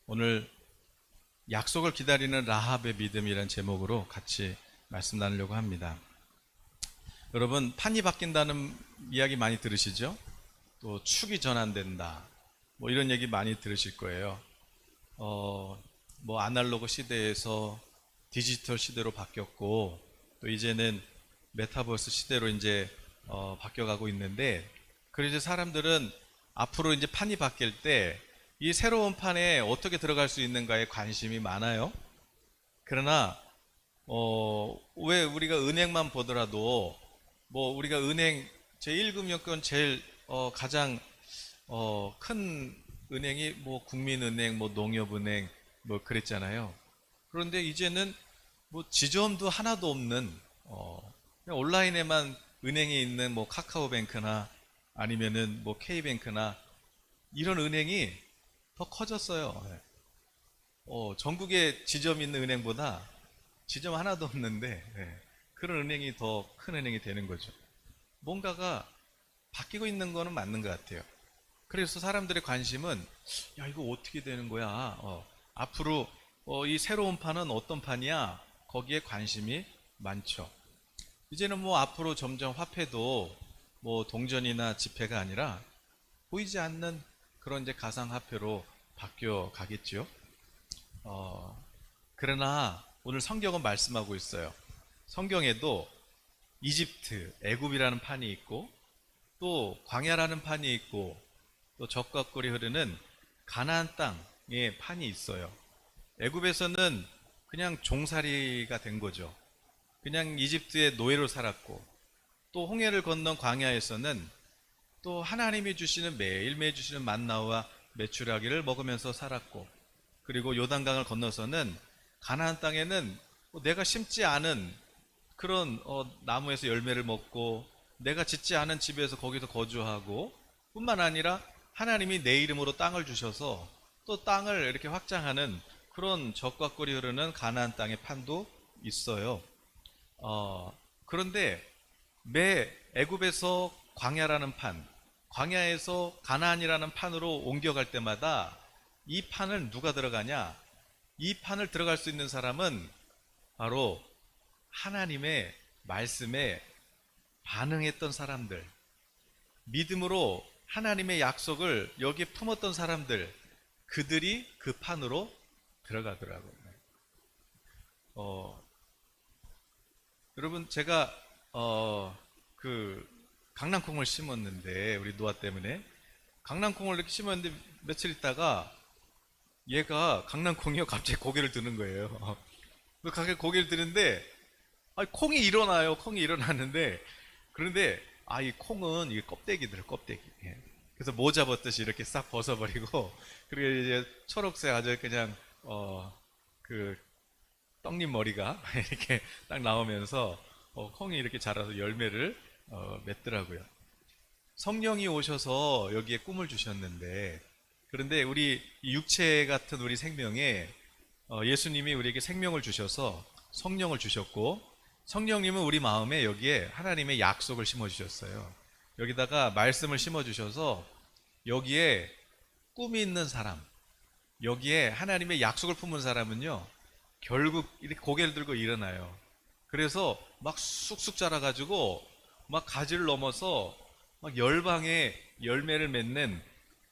오늘 약속을 기다리는 라합의 믿음이라는 제목으로 같이 말씀 나누려고 합니다. 여러분, 판이 바뀐다는 이야기 많이 들으시죠? 또 축이 전환된다, 뭐 이런 얘기 많이 들으실 거예요. 뭐 아날로그 시대에서 디지털 시대로 바뀌었고, 또 이제는 메타버스 시대로 이제 바뀌어가고 있는데, 그래서 사람들은 앞으로 이제 판이 바뀔 때 이 새로운 판에 어떻게 들어갈 수 있는가에 관심이 많아요. 그러나 왜 우리가 은행만 보더라도, 뭐 우리가 은행 제1금융권 제일 가장 큰 은행이 뭐 국민은행, 뭐 농협은행 뭐 그랬잖아요. 그런데 이제는 뭐 지점도 하나도 없는 그냥 온라인에만 은행이 있는 뭐 카카오뱅크나 아니면은 뭐 K뱅크나 이런 은행이 더 커졌어요. 전국에 지점 있는 은행보다 지점 하나도 없는데, 그런 은행이 더 큰 은행이 되는 거죠. 뭔가가 바뀌고 있는 거는 맞는 것 같아요. 그래서 사람들의 관심은, 야, 이거 어떻게 되는 거야? 앞으로 이 새로운 판은 어떤 판이야? 거기에 관심이 많죠. 이제는 뭐 앞으로 점점 화폐도 뭐 동전이나 지폐가 아니라 보이지 않는 그런 이제 가상화폐로 바뀌어 가겠죠. 그러나 오늘 성경은 말씀하고 있어요. 성경에도 이집트, 애굽이라는 판이 있고, 또 광야라는 판이 있고, 또 적과 꿀이 흐르는 가나안 땅의 판이 있어요. 애굽에서는 그냥 종살이가 된 거죠. 그냥 이집트의 노예로 살았고, 또 홍해를 건넌 광야에서는 또 하나님이 주시는 매일매일 주시는 만나와 메추라기를 먹으면서 살았고, 그리고 요단강을 건너서는 가나안 땅에는 내가 심지 않은 그런 나무에서 열매를 먹고, 내가 짓지 않은 집에서 거기서 거주하고, 뿐만 아니라 하나님이 내 이름으로 땅을 주셔서 또 땅을 이렇게 확장하는 그런 적과 꿀이 흐르는 가나안 땅의 판도 있어요. 그런데 매 애굽에서 광야라는 판, 광야에서 가나안이라는 판으로 옮겨갈 때마다 이 판을 누가 들어가냐? 이 판을 들어갈 수 있는 사람은 바로 하나님의 말씀에 반응했던 사람들, 믿음으로 하나님의 약속을 여기에 품었던 사람들, 그들이 그 판으로 들어가더라고요. 여러분, 제가 그 강낭콩을 심었는데, 우리 노아 때문에 강낭콩을 이렇게 심었는데 며칠 있다가 얘가 강낭콩이요 갑자기 고개를 드는 거예요. 갑자기 고개를 드는데, 콩이 일어나요. 콩이 일어났는데, 그런데 이 콩은 이게 껍데기들 껍데기. 예. 그래서 모 잡았듯이 이렇게 싹 벗어버리고, 그리고 이제 초록색 아주 그냥 그 떡잎 머리가 이렇게 딱 나오면서 콩이 이렇게 자라서 열매를 맺더라고요. 성령이 오셔서 여기에 꿈을 주셨는데, 그런데 우리 육체 같은 우리 생명에 예수님이 우리에게 생명을 주셔서 성령을 주셨고, 성령님은 우리 마음에 여기에 하나님의 약속을 심어주셨어요. 여기다가 말씀을 심어주셔서 여기에 꿈이 있는 사람, 여기에 하나님의 약속을 품은 사람은요, 결국 이렇게 고개를 들고 일어나요. 그래서 막 쑥쑥 자라가지고 막 가지를 넘어서 막 열방의 열매를 맺는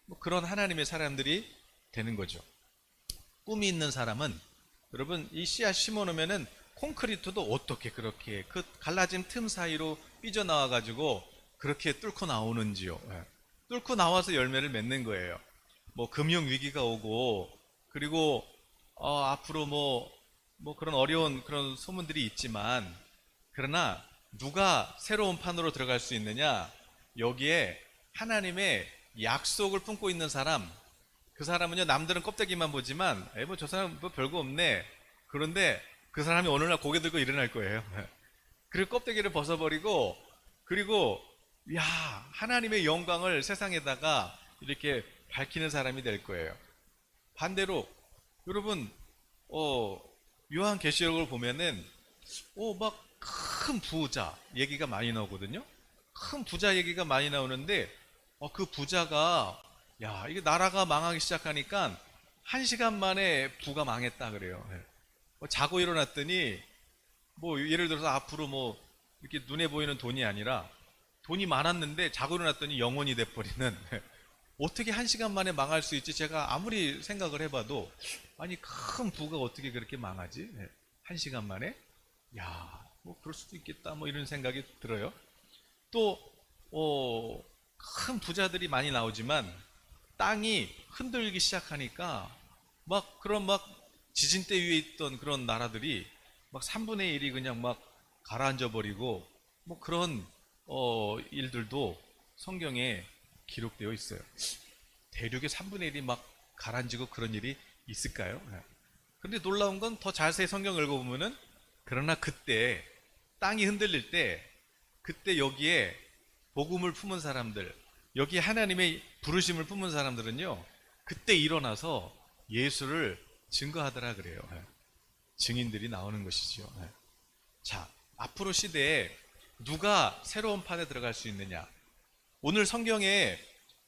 뭐 그런 하나님의 사람들이 되는 거죠. 꿈이 있는 사람은, 여러분, 이 씨앗 심어놓으면은 콘크리트도 어떻게 그렇게 그 갈라진 틈 사이로 삐져나와가지고 그렇게 뚫고 나오는지요. 예. 뚫고 나와서 열매를 맺는 거예요. 뭐 금융 위기가 오고, 그리고 앞으로 뭐 그런 어려운 그런 소문들이 있지만, 그러나 누가 새로운 판으로 들어갈 수 있느냐? 여기에 하나님의 약속을 품고 있는 사람, 그 사람은요, 남들은 껍데기만 보지만, 뭐 저 사람 뭐 별거 없네. 그런데 그 사람이 어느 날 고개 들고 일어날 거예요. 그리고 껍데기를 벗어버리고, 그리고 야, 하나님의 영광을 세상에다가 이렇게 밝히는 사람이 될 거예요. 반대로 여러분, 요한계시록을 보면은 막 큰 부자 얘기가 많이 나오거든요. 큰 부자 얘기가 많이 나오는데, 그 부자가, 야, 이게 나라가 망하기 시작하니까 1시간 만에 부가 망했다 그래요. 예. 자고 일어났더니 뭐 예를 들어서 앞으로 뭐 이렇게 눈에 보이는 돈이 아니라 돈이 많았는데 자고 일어났더니 영원이 돼버리는 어떻게 1시간 만에 망할 수 있지? 제가 아무리 생각을 해봐도 아니 큰 부가 어떻게 그렇게 망하지? 1시간 만에? 야, 뭐 그럴 수도 있겠다 뭐 이런 생각이 들어요. 또 큰 부자들이 많이 나오지만 땅이 흔들기 시작하니까 막 그런 막 지진대 위에 있던 그런 나라들이 막 3분의 1이 그냥 막 가라앉아 버리고 뭐 그런 일들도 성경에 기록되어 있어요. 대륙의 3분의 1이 막 가라앉고 그런 일이 있을까요? 그런데 놀라운 건 더 자세히 성경을 읽어보면은 그러나 그때 땅이 흔들릴 때 그때 여기에 복음을 품은 사람들, 여기에 하나님의 부르심을 품은 사람들은요 그때 일어나서 예수를 증거하더라 그래요. 증인들이 나오는 것이죠. 자, 앞으로 시대에 누가 새로운 판에 들어갈 수 있느냐? 오늘 성경에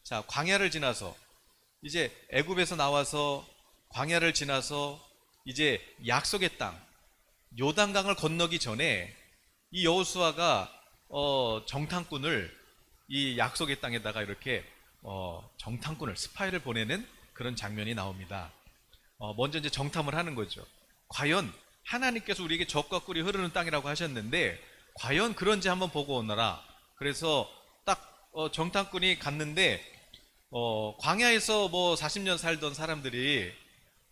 자, 광야를 지나서 이제 애굽에서 나와서 광야를 지나서 이제 약속의 땅 요단강을 건너기 전에 이 여호수아가 정탐꾼을 이 약속의 땅에다가 이렇게 정탐꾼을 스파이를 보내는 그런 장면이 나옵니다. 먼저 이제 정탐을 하는 거죠. 과연 하나님께서 우리에게 젖과 꿀이 흐르는 땅이라고 하셨는데 과연 그런지 한번 보고 오너라. 그래서 딱 정탐꾼이 갔는데 광야에서 뭐 40년 살던 사람들이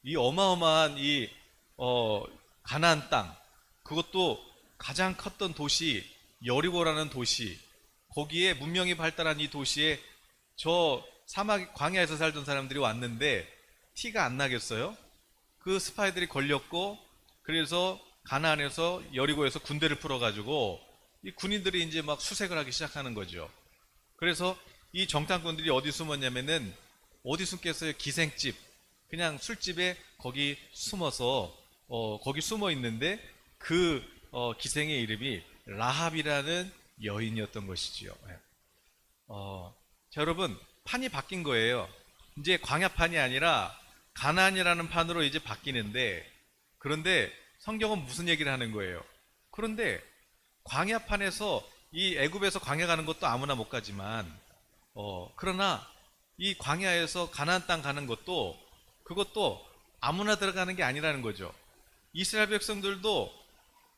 이 어마어마한 이 가나안 땅 그것도 가장 컸던 도시 여리고라는 도시 거기에 문명이 발달한 이 도시에 저 사막 광야에서 살던 사람들이 왔는데 티가 안 나겠어요? 그 스파이들이 걸렸고 그래서 가나안에서 여리고에서 군대를 풀어가지고 이 군인들이 이제 막 수색을 하기 시작하는 거죠. 그래서 이 정탐꾼들이 어디 숨었냐면은 어디 숨겠어요? 기생집 그냥 술집에 거기 숨어서 거기 숨어 있는데 그 기생의 이름이 라합이라는 여인이었던 것이지요. 자, 여러분 판이 바뀐 거예요. 이제 광야판이 아니라 가나안이라는 판으로 이제 바뀌는데 그런데 성경은 무슨 얘기를 하는 거예요? 그런데 광야판에서 이 애굽에서 광야 가는 것도 아무나 못 가지만 그러나 이 광야에서 가나안 땅 가는 것도 그것도 아무나 들어가는 게 아니라는 거죠. 이스라엘 백성들도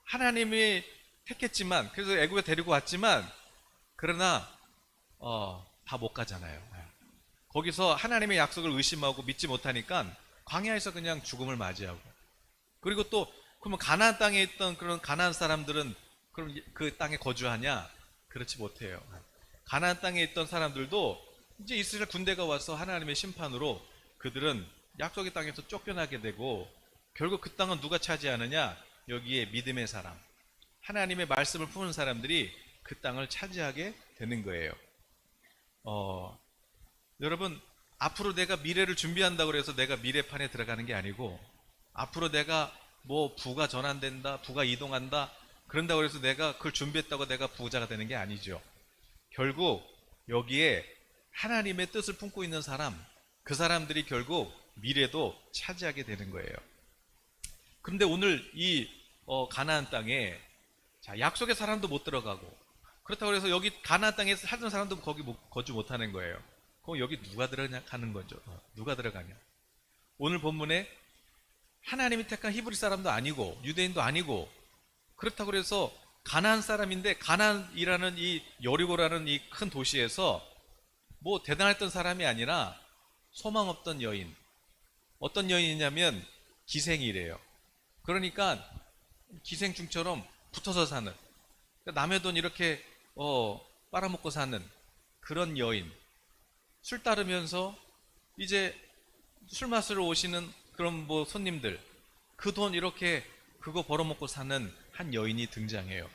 하나님이 택했지만 그래서 애굽에 데리고 왔지만 그러나 다 못 가잖아요. 거기서 하나님의 약속을 의심하고 믿지 못하니까 광야에서 그냥 죽음을 맞이하고 그리고 또 그러면 가나안 땅에 있던 그런 가나안 사람들은 그럼 그 땅에 거주하냐? 그렇지 못해요. 가나안 땅에 있던 사람들도 이제 이스라엘 군대가 와서 하나님의 심판으로 그들은 약속의 땅에서 쫓겨나게 되고 결국 그 땅은 누가 차지하느냐? 여기에 믿음의 사람, 하나님의 말씀을 품은 사람들이 그 땅을 차지하게 되는 거예요. 여러분 앞으로 내가 미래를 준비한다고 해서 내가 미래판에 들어가는 게 아니고 앞으로 내가 뭐 부가 전환된다, 부가 이동한다 그런다고 해서 내가 그걸 준비했다고 내가 부자가 되는 게 아니죠. 결국 여기에 하나님의 뜻을 품고 있는 사람, 그 사람들이 결국 미래도 차지하게 되는 거예요. 그런데 오늘 이 가나안 땅에 자, 약속의 사람도 못 들어가고 그렇다고 해서 여기 가나안 땅에 살던 사람도 거기 거주 못하는 거예요. 그럼 여기 누가 들어가는 거죠? 누가 들어가냐? 오늘 본문에 하나님이 택한 히브리 사람도 아니고 유대인도 아니고 그렇다고 해서 가나안 사람인데 가나안이라는 이 여리고라는 이 큰 도시에서 뭐 대단했던 사람이 아니라 소망 없던 여인. 어떤 여인이냐면 기생이래요. 그러니까 기생충처럼 붙어서 사는 남의 돈 이렇게 빨아먹고 사는 그런 여인. 술 따르면서 이제 술 마시러 오시는 그런 뭐 손님들 그 돈 이렇게 그거 벌어먹고 사는 한 여인이 등장해요.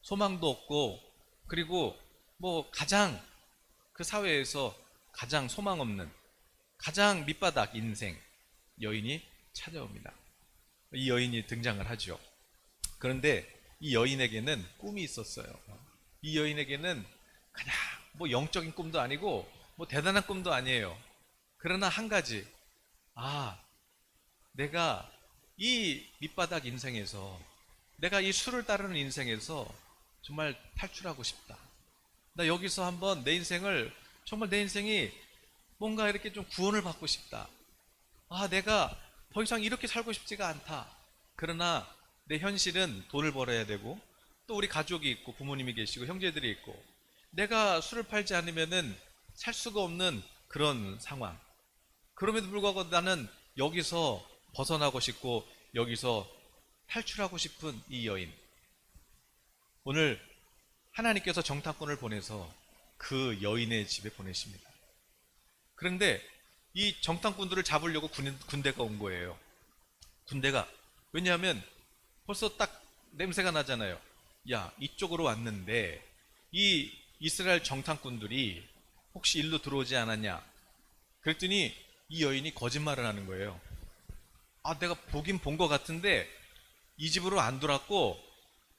소망도 없고 그리고 뭐 가장 그 사회에서 가장 소망 없는 가장 밑바닥 인생 여인이 찾아옵니다. 이 여인이 등장을 하죠. 그런데 이 여인에게는 꿈이 있었어요. 이 여인에게는 그냥 뭐 영적인 꿈도 아니고 뭐 대단한 꿈도 아니에요. 그러나 한 가지 내가 이 밑바닥 인생에서, 내가 이 수를 따르는 인생에서 정말 탈출하고 싶다. 나 여기서 한번 내 인생을, 정말 내 인생이 뭔가 이렇게 좀 구원을 받고 싶다. 아, 내가 더 이상 이렇게 살고 싶지가 않다. 그러나 내 현실은 돈을 벌어야 되고, 또 우리 가족이 있고 부모님이 계시고 형제들이 있고, 내가 술을 팔지 않으면은 살 수가 없는 그런 상황. 그럼에도 불구하고 나는 여기서 벗어나고 싶고 여기서 탈출하고 싶은 이 여인. 오늘 하나님께서 정탐꾼을 보내서 그 여인의 집에 보내십니다. 그런데 이 정탐꾼들을 잡으려고 군대가 온 거예요. 군대가. 왜냐하면 벌써 딱 냄새가 나잖아요. 야, 이쪽으로 왔는데 이 이스라엘 정탐꾼들이 혹시 일로 들어오지 않았냐? 그랬더니 이 여인이 거짓말을 하는 거예요. 아, 내가 보긴 본 것 같은데 이 집으로 안 들어왔고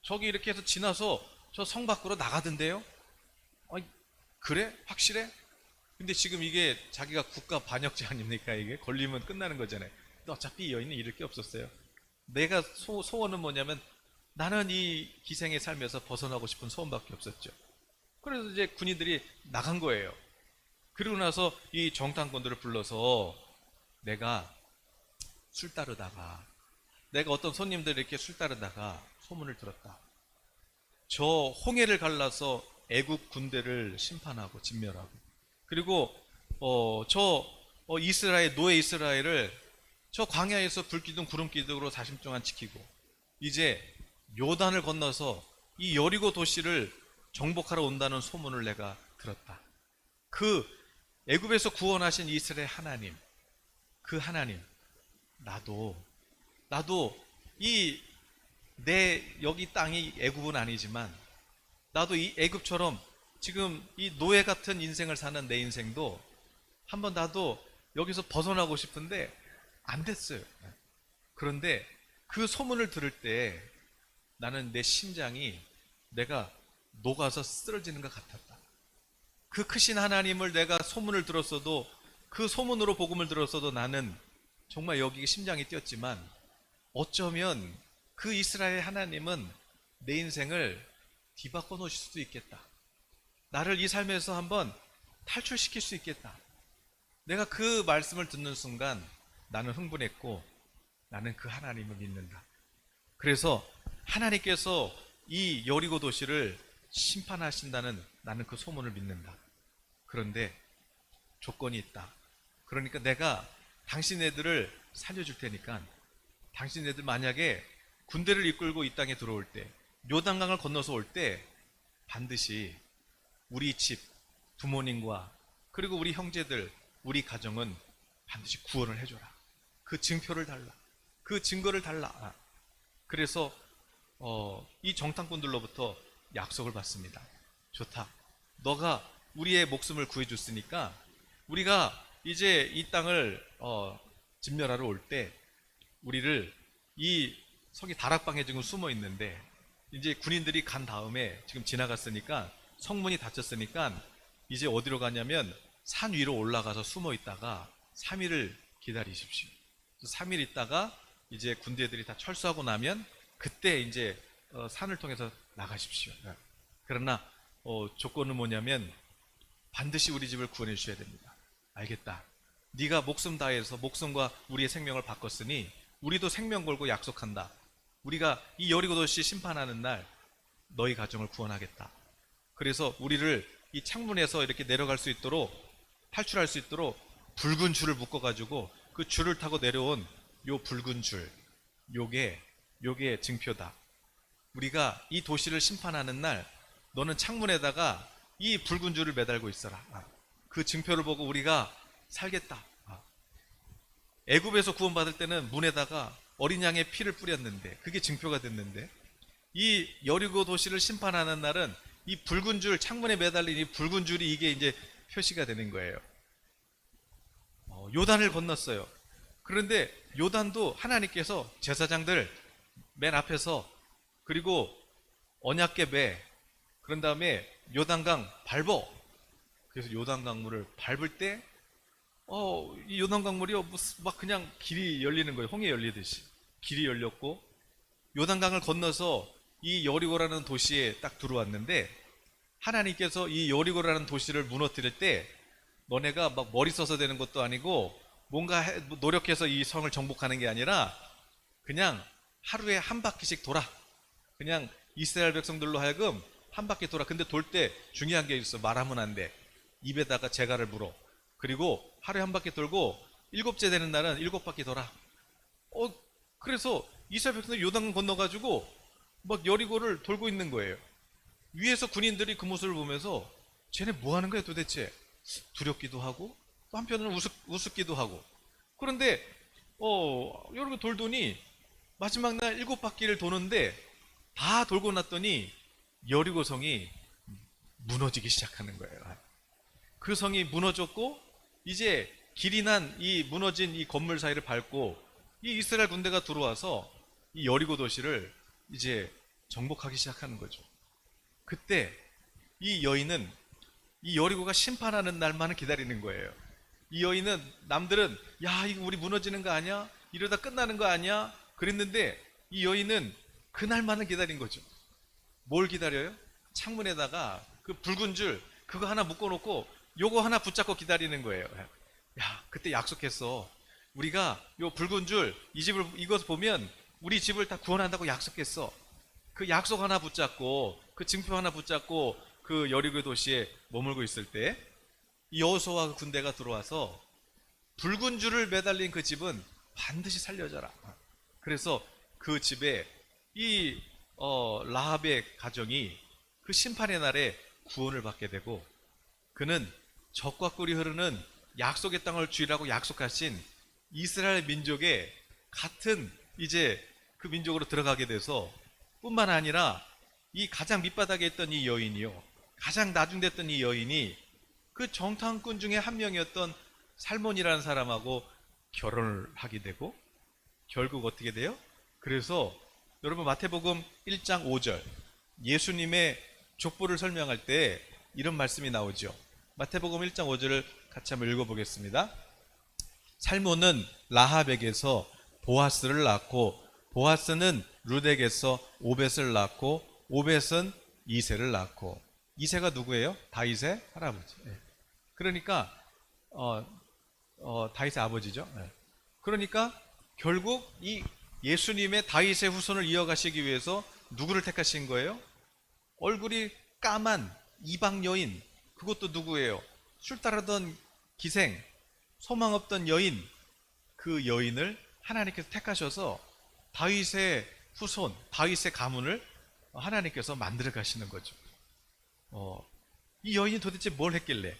저기 이렇게 해서 지나서 저 성 밖으로 나가던데요? 아니, 그래? 확실해? 근데 지금 이게 자기가 국가 반역죄 아닙니까? 이게 걸리면 끝나는 거잖아요. 근데 어차피 이 여인은 이럴 게 없었어요. 내가 소원은 뭐냐면 나는 이 기생의 삶에서 벗어나고 싶은 소원밖에 없었죠. 그래서 이제 군인들이 나간 거예요. 그리고 나서 이 정탐꾼들을 불러서 내가 술 따르다가, 내가 어떤 손님들 이렇게 술 따르다가 소문을 들었다. 저 홍해를 갈라서 애국 군대를 심판하고 진멸하고, 그리고 이스라엘, 노예 이스라엘을 저 광야에서 불기둥 구름기둥으로 40일 동안 지키고, 이제 요단을 건너서 이 여리고 도시를 정복하러 온다는 소문을 내가 들었다. 그 애굽에서 구원하신 이스라엘 하나님, 그 하나님, 나도 이 내 여기 땅이 애굽은 아니지만 나도 이 애굽처럼 지금 이 노예 같은 인생을 사는 내 인생도 한번 나도 여기서 벗어나고 싶은데 안 됐어요. 그런데 그 소문을 들을 때 나는 내 심장이 내가 녹아서 쓰러지는 것 같았다. 그 크신 하나님을 내가 소문을 들었어도, 그 소문으로 복음을 들었어도 나는 정말 여기 심장이 뛰었지만, 어쩌면 그 이스라엘 하나님은 내 인생을 뒤바꿔 놓으실 수도 있겠다. 나를 이 삶에서 한번 탈출시킬 수 있겠다. 내가 그 말씀을 듣는 순간 나는 흥분했고, 나는 그 하나님을 믿는다. 그래서 하나님께서 이 여리고 도시를 심판하신다는, 나는 그 소문을 믿는다. 그런데 조건이 있다. 그러니까 내가 당신네들을 살려줄 테니까, 당신네들 만약에 군대를 이끌고 이 땅에 들어올 때, 요단강을 건너서 올 때 반드시 우리 집 부모님과 그리고 우리 형제들, 우리 가정은 반드시 구원을 해줘라. 그 증표를 달라. 그 증거를 달라. 그래서 이 정탐꾼들로부터 약속을 받습니다. 좋다. 너가 우리의 목숨을 구해줬으니까 우리가 이제 이 땅을 진멸하러 올 때 우리를, 이 성이 다락방에 지금 숨어 있는데 이제 군인들이 간 다음에 지금 지나갔으니까, 성문이 닫혔으니까 이제 어디로 가냐면 산 위로 올라가서 숨어 있다가 3일을 기다리십시오. 3일 있다가 이제 군대들이 다 철수하고 나면 그때 이제 산을 통해서 나가십시오. 그러나 조건은 뭐냐면 반드시 우리 집을 구원해 주셔야 됩니다. 알겠다. 네가 목숨 다해서 목숨과 우리의 생명을 바꿨으니 우리도 생명 걸고 약속한다. 우리가 이 여리고 도시 심판하는 날 너희 가정을 구원하겠다. 그래서 우리를 이 창문에서 이렇게 내려갈 수 있도록, 탈출할 수 있도록 붉은 줄을 묶어가지고 그 줄을 타고 내려온 요 붉은 줄, 요게 증표다. 우리가 이 도시를 심판하는 날 너는 창문에다가 이 붉은 줄을 매달고 있어라. 그 증표를 보고 우리가 살겠다. 애굽에서 구원받을 때는 문에다가 어린 양의 피를 뿌렸는데 그게 증표가 됐는데, 이 여리고 도시를 심판하는 날은 이 붉은 줄, 창문에 매달린 이 붉은 줄이 이게 이제 표시가 되는 거예요. 요단을 건넜어요. 그런데 요단도 하나님께서 제사장들 맨 앞에서, 그리고 언약궤 매, 그런 다음에 요단강 밟어. 그래서 요단강물을 밟을 때 이 요단강물이요, 막 그냥 길이 열리는 거예요. 홍해 열리듯이. 길이 열렸고, 요단강을 건너서 이 여리고라는 도시에 딱 들어왔는데, 하나님께서 이 여리고라는 도시를 무너뜨릴 때, 너네가 막 머리 써서 되는 것도 아니고, 뭔가 노력해서 이 성을 정복하는 게 아니라, 그냥 하루에 한 바퀴씩 돌아. 그냥 이스라엘 백성들로 하여금 한 바퀴 돌아. 근데 돌 때 중요한 게 있어. 말하면 안 돼. 입에다가 재갈을 물어. 그리고 하루에 한 바퀴 돌고 일곱째 되는 날은 일곱 바퀴 돌아. 그래서 이스라엘 백성들 요단 건너가지고 막 여리고를 돌고 있는 거예요. 위에서 군인들이 그 모습을 보면서 쟤네 뭐 하는 거야 도대체? 두렵기도 하고 또 한편으로는 우습기도 하고. 그런데 여리고 돌더니 마지막 날 일곱 바퀴를 도는데 다 돌고 났더니 여리고성이 무너지기 시작하는 거예요. 그 성이 무너졌고 이제 길이 난 이 무너진 이 건물 사이를 밟고 이 이스라엘 군대가 들어와서 이 여리고 도시를 이제 정복하기 시작하는 거죠. 그때 이 여인은 이 여리고가 심판하는 날만을 기다리는 거예요. 이 여인은 남들은 야 이거 우리 무너지는 거 아니야? 이러다 끝나는 거 아니야? 그랬는데 이 여인은 그날만을 기다린 거죠. 뭘 기다려요? 창문에다가 그 붉은 줄 그거 하나 묶어놓고 요거 하나 붙잡고 기다리는 거예요. 야 그때 약속했어. 우리가 요 붉은 줄 이 집을 이것 보면 우리 집을 다 구원한다고 약속했어. 그 약속 하나 붙잡고 그 증표 하나 붙잡고 그 여리고 도시에 머물고 있을 때 이 여호수아와 군대가 들어와서 붉은 줄을 매달린 그 집은 반드시 살려져라. 그래서 그 집에 이 라합의 가정이 그 심판의 날에 구원을 받게 되고 그는 적과 꿀이 흐르는 약속의 땅을 주리라고 약속하신 이스라엘 민족의 같은 이제 그 민족으로 들어가게 돼서 뿐만 아니라 이 가장 밑바닥에 있던 이 여인이요 가장 나중됐던 이 여인이 그 정탐꾼 중에 한 명이었던 살몬이라는 사람하고 결혼을 하게 되고 결국 어떻게 돼요? 그래서 여러분 마태복음 1장 5절 예수님의 족보를 설명할 때 이런 말씀이 나오죠. 마태복음 1장 5절을 같이 한번 읽어보겠습니다. 살몬은 라합에게서 보아스를 낳고 보아스는 룻에게서 오벳을 낳고 오벳은 이새를 낳고 이새가 누구예요? 다윗의 할아버지. 그러니까 다윗의 아버지죠. 그러니까 결국 이 예수님의 다윗의 후손을 이어가시기 위해서 누구를 택하신 거예요? 얼굴이 까만 이방 여인, 그것도 누구예요? 술 따르던 기생, 소망 없던 여인, 그 여인을 하나님께서 택하셔서 다윗의 후손, 다윗의 가문을 하나님께서 만들어 가시는 거죠. 이 여인이 도대체 뭘 했길래?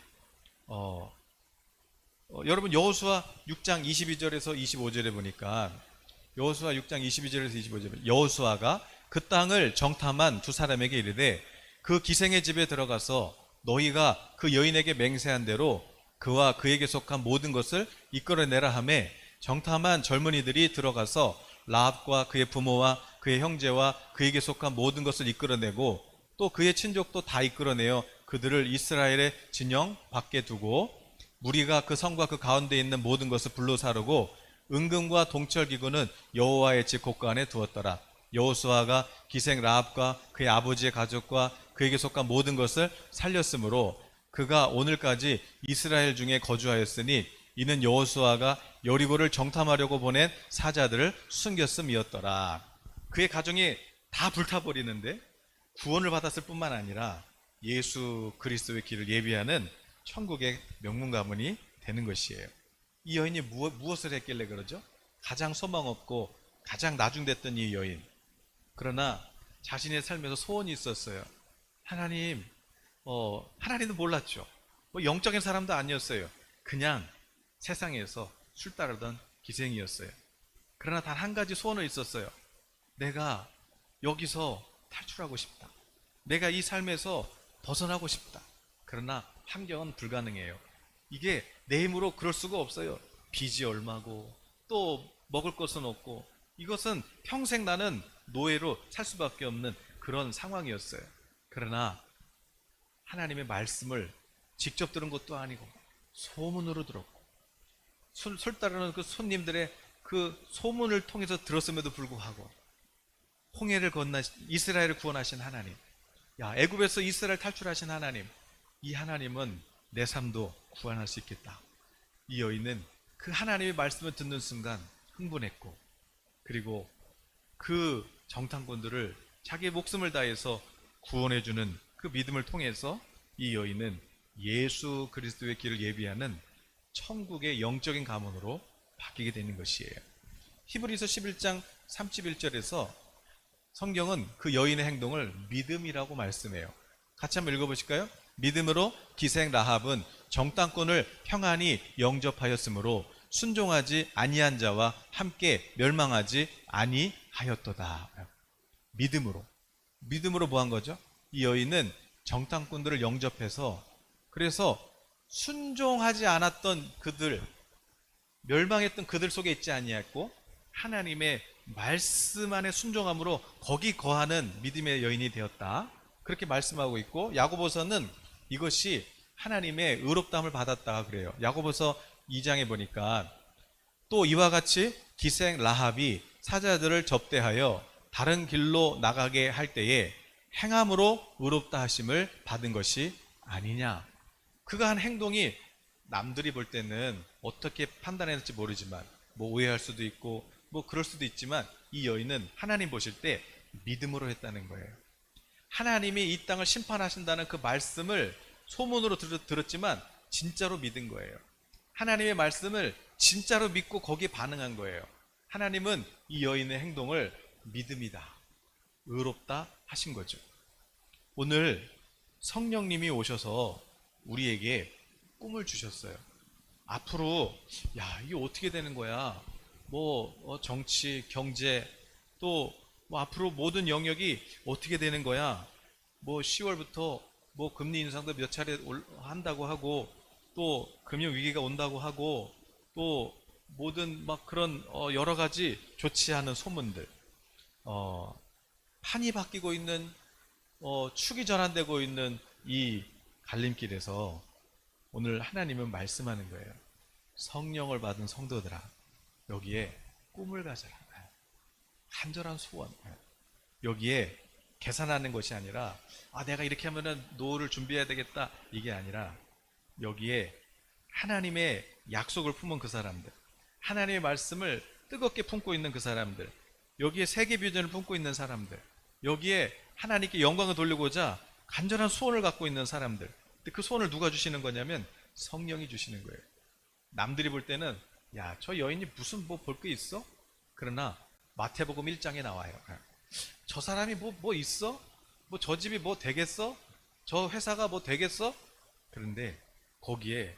여러분 여호수아 6장 22절에서 25절에 보니까 여호수아 6장 22절에서 25절에 여호수아가 그 땅을 정탐한 두 사람에게 이르되 그 기생의 집에 들어가서 너희가 그 여인에게 맹세한 대로 그와 그에게 속한 모든 것을 이끌어내라 하매 정탐한 젊은이들이 들어가서 라합과 그의 부모와 그의 형제와 그에게 속한 모든 것을 이끌어내고 또 그의 친족도 다 이끌어내어 그들을 이스라엘의 진영 밖에 두고 무리가 그 성과 그 가운데 있는 모든 것을 불로 사르고 은금과 동철기구는 여호와의 집 곳간에 두었더라. 여호수아가 기생 라합과 그의 아버지의 가족과 그에게 속한 모든 것을 살렸으므로 그가 오늘까지 이스라엘 중에 거주하였으니 이는 여호수아가 여리고를 정탐하려고 보낸 사자들을 숨겼음이었더라. 그의 가정이 다 불타버리는데 구원을 받았을 뿐만 아니라 예수 그리스도의 길을 예비하는 천국의 명문 가문이 되는 것이에요. 이 여인이 무엇을 했길래 그러죠? 가장 소망 없고 가장 나중됐던 이 여인. 그러나 자신의 삶에서 소원이 있었어요. 하나님, 하나님도 몰랐죠. 영적인 사람도 아니었어요. 그냥 세상에서 술 따르던 기생이었어요. 그러나 단 한 가지 소원은 있었어요. 내가 여기서 탈출하고 싶다. 내가 이 삶에서 벗어나고 싶다. 그러나 환경은 불가능해요. 이게 내 힘으로 그럴 수가 없어요. 빚이 얼마고 또 먹을 것은 없고 이것은 평생 나는 노예로 살 수밖에 없는 그런 상황이었어요. 그러나 하나님의 말씀을 직접 들은 것도 아니고 소문으로 들었고 술 따르는 그 손님들의 그 소문을 통해서 들었음에도 불구하고 홍해를 건너 이스라엘을 구원하신 하나님, 야, 애굽에서 이스라엘 탈출하신 하나님, 이 하나님은 내 삶도 구원할 수 있겠다. 이 여인은 그 하나님의 말씀을 듣는 순간 흥분했고, 그리고 그 정탐꾼들을 자기의 목숨을 다해서 구원해주는 그 믿음을 통해서 이 여인은 예수 그리스도의 길을 예비하는 천국의 영적인 가문으로 바뀌게 되는 것이에요. 히브리서 11장 31절에서 성경은 그 여인의 행동을 믿음이라고 말씀해요. 같이 한번 읽어보실까요? 믿음으로 기생 라합은 정탐꾼을 평안히 영접하였으므로 순종하지 아니한 자와 함께 멸망하지 아니하였도다. 믿음으로 뭐 한 거죠? 이 여인은 정탐꾼들을 영접해서, 그래서 순종하지 않았던 그들, 멸망했던 그들 속에 있지 아니했고 하나님의 말씀 안에 순종함으로 거기 거하는 믿음의 여인이 되었다, 그렇게 말씀하고 있고, 야고보서는 이것이 하나님의 의롭다함을 받았다 그래요. 야고보서 2장에 보니까 또 이와 같이 기생 라합이 사자들을 접대하여 다른 길로 나가게 할 때에 행함으로 의롭다 하심을 받은 것이 아니냐. 그가 한 행동이 남들이 볼 때는 어떻게 판단했을지 모르지만 뭐 오해할 수도 있고 뭐 그럴 수도 있지만 이 여인은 하나님 보실 때 믿음으로 했다는 거예요. 하나님이 이 땅을 심판하신다는 그 말씀을 소문으로 들었지만 진짜로 믿은 거예요. 하나님의 말씀을 진짜로 믿고 거기에 반응한 거예요. 하나님은 이 여인의 행동을 믿음이다, 의롭다 하신 거죠. 오늘 성령님이 오셔서 우리에게 꿈을 주셨어요. 앞으로 야, 이게 어떻게 되는 거야? 정치, 경제, 또 뭐 앞으로 모든 영역이 어떻게 되는 거야? 10월부터 금리 인상도 몇 차례 한다고 하고, 또 금융 위기가 온다고 하고, 또 모든 그런 여러 가지 좋지 않은 소문들, 판이 바뀌고 있는, 축이 전환되고 있는 이 갈림길에서 오늘 하나님은 말씀하는 거예요. 성령을 받은 성도들아, 여기에 꿈을 가져라. 간절한 소원. 여기에 계산하는 것이 아니라 내가 이렇게 하면은 노후를 준비해야 되겠다, 이게 아니라 여기에 하나님의 약속을 품은 그 사람들, 하나님의 말씀을 뜨겁게 품고 있는 그 사람들, 여기에 세계 비전을 품고 있는 사람들, 여기에 하나님께 영광을 돌리고자 간절한 소원을 갖고 있는 사람들. 근데 그 소원을 누가 주시는 거냐면 성령이 주시는 거예요. 남들이 볼 때는 야, 저 여인이 무슨 볼 게 있어? 그러나 마태복음 1장에 나와요. 저 사람이 뭐 있어? 저 집이 되겠어? 저 회사가 되겠어? 그런데 거기에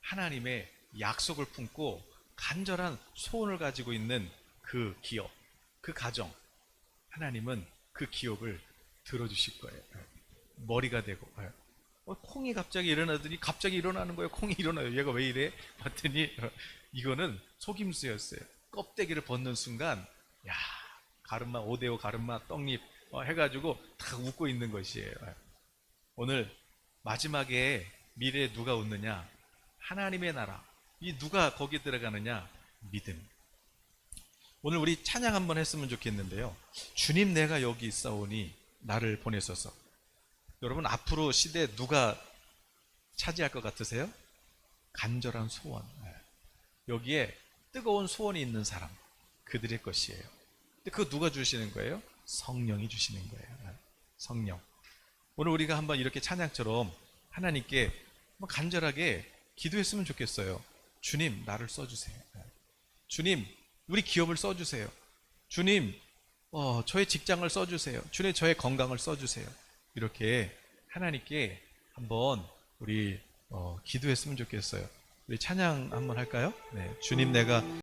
하나님의 약속을 품고 간절한 소원을 가지고 있는 그 기업, 그 가정, 하나님은 그 기업을 들어주실 거예요. 머리가 되고. 콩이 갑자기 일어나더니 갑자기 일어나는 거예요. 콩이 일어나요. 얘가 왜 이래? 봤더니 이거는 속임수였어요. 껍데기를 벗는 순간 야, 가르마, 오데오 가르마 떡잎 해가지고 다 웃고 있는 것이에요. 오늘 마지막에 미래에 누가 웃느냐? 하나님의 나라. 이 누가 거기 들어가느냐? 믿음. 오늘 우리 찬양 한번 했으면 좋겠는데요. 주님, 내가 여기 있사오니 나를 보내소서. 여러분, 앞으로 시대에 누가 차지할 것 같으세요? 간절한 소원. 여기에 뜨거운 소원이 있는 사람, 그들의 것이에요. 근데 그거 누가 주시는 거예요? 성령이 주시는 거예요. 성령. 오늘 우리가 한번 이렇게 찬양처럼 하나님께 간절하게 기도했으면 좋겠어요. 주님, 나를 써주세요. 주님, 우리 기업을 써주세요. 주님, 저의 직장을 써주세요. 주님, 저의 건강을 써주세요. 이렇게 하나님께 한번 우리 기도했으면 좋겠어요. 우리 찬양 한번 할까요? 네, 주님, 내가